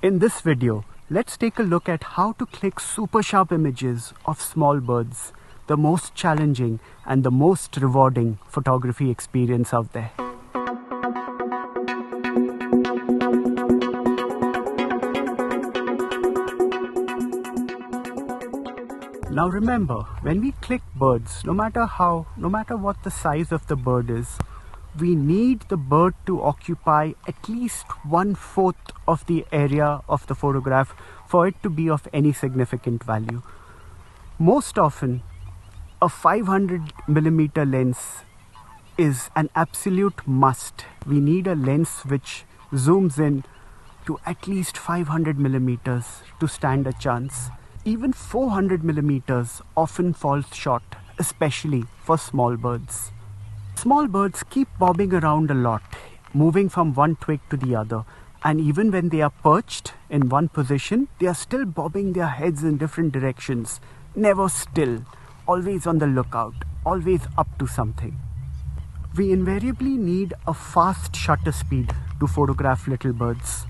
In this video, let's take a look at how to click super sharp images of small birds, the most challenging and the most rewarding photography experience out there. Now remember, when we click birds, no matter what the size of the bird is, we need the bird to occupy at least 1/4 of the area of the photograph for it to be of any significant value. Most often, a 500mm lens is an absolute must. We need a lens which zooms in to at least 500mm to stand a chance. Even 400mm often falls short, especially for small birds. Small birds keep bobbing around a lot, moving from one twig to the other, and even when they are perched in one position, they are still bobbing their heads in different directions, never still, always on the lookout, always up to something. We invariably need a fast shutter speed to photograph little birds.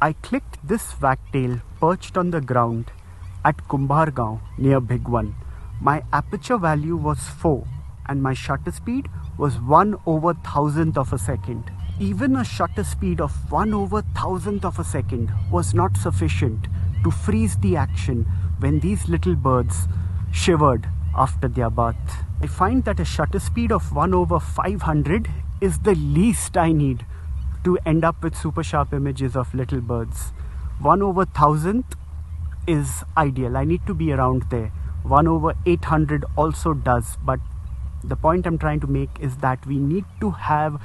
I clicked this wagtail perched on the ground at Kumbhargaon near Big One. My aperture value was 4 and my shutter speed was 1/1000th of a second. Even a shutter speed of 1/1000th of a second was not sufficient to freeze the action when these little birds shivered after their bath. I find that a shutter speed of 1/500 is the least I need to end up with super sharp images of little birds. 1/1000th is ideal. I need to be around there. 1/800 also does, but the point I'm trying to make is that we need to have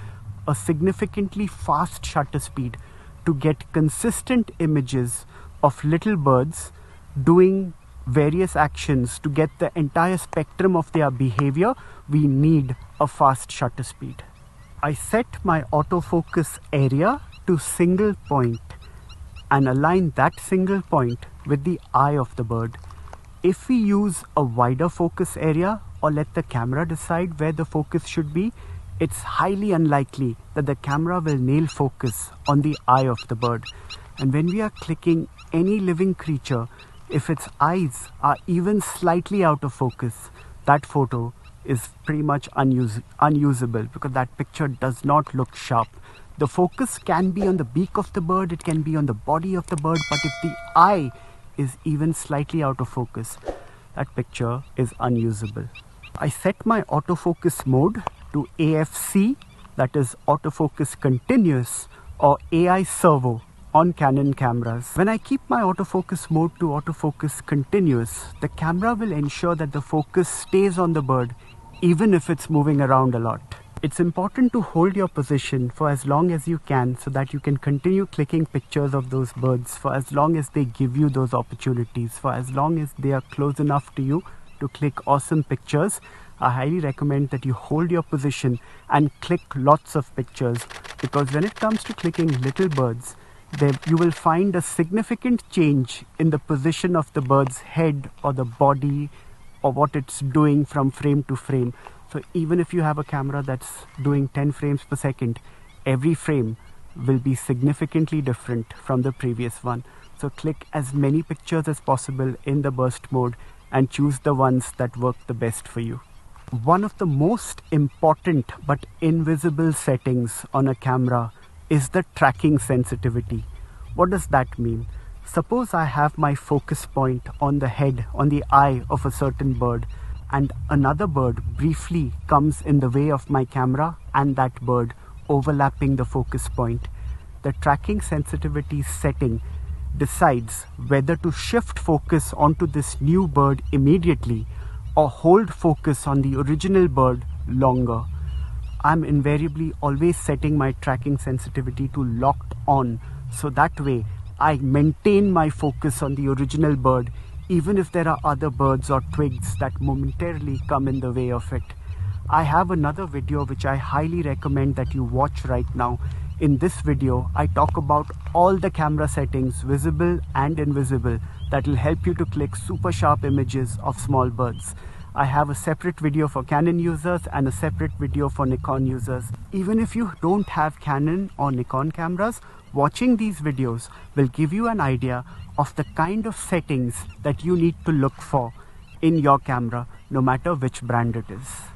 a significantly fast shutter speed to get consistent images of little birds doing various actions. To get the entire spectrum of their behavior, we need a fast shutter speed. I set my autofocus area to single point and align that single point with the eye of the bird. If we use a wider focus area or let the camera decide where the focus should be, it's highly unlikely that the camera will nail focus on the eye of the bird. And when we are clicking any living creature, if its eyes are even slightly out of focus, that photo is pretty much unusable because that picture does not look sharp. The focus can be on the beak of the bird, it can be on the body of the bird, but if the eye is even slightly out of focus, that picture is unusable. I set my autofocus mode to AFC, that is autofocus continuous, or AI servo on Canon cameras. When I keep my autofocus mode to autofocus continuous, the camera will ensure that the focus stays on the bird even if it's moving around a lot. It's important to hold your position for as long as you can so that you can continue clicking pictures of those birds for as long as they give you those opportunities, for as long as they are close enough to you to click awesome pictures. I highly recommend that you hold your position and click lots of pictures, because when it comes to clicking little birds, you will find a significant change in the position of the bird's head or the body or what it's doing from frame to frame. So even if you have a camera that's doing 10 frames per second, every frame will be significantly different from the previous one. So click as many pictures as possible in the burst mode and choose the ones that work the best for you. One of the most important but invisible settings on a camera is the tracking sensitivity. What does that mean? Suppose I have my focus point on the head, on the eye of a certain bird, and another bird briefly comes in the way of my camera and that bird overlapping the focus point. The tracking sensitivity setting decides whether to shift focus onto this new bird immediately or hold focus on the original bird longer. I'm invariably always setting my tracking sensitivity to locked on, so that way I maintain my focus on the original bird even if there are other birds or twigs that momentarily come in the way of it. I have another video which I highly recommend that you watch right now. In this video, I talk about all the camera settings, visible and invisible, that will help you to click super sharp images of small birds. I have a separate video for Canon users and a separate video for Nikon users. Even if you don't have Canon or Nikon cameras, watching these videos will give you an idea of the kind of settings that you need to look for in your camera, no matter which brand it is.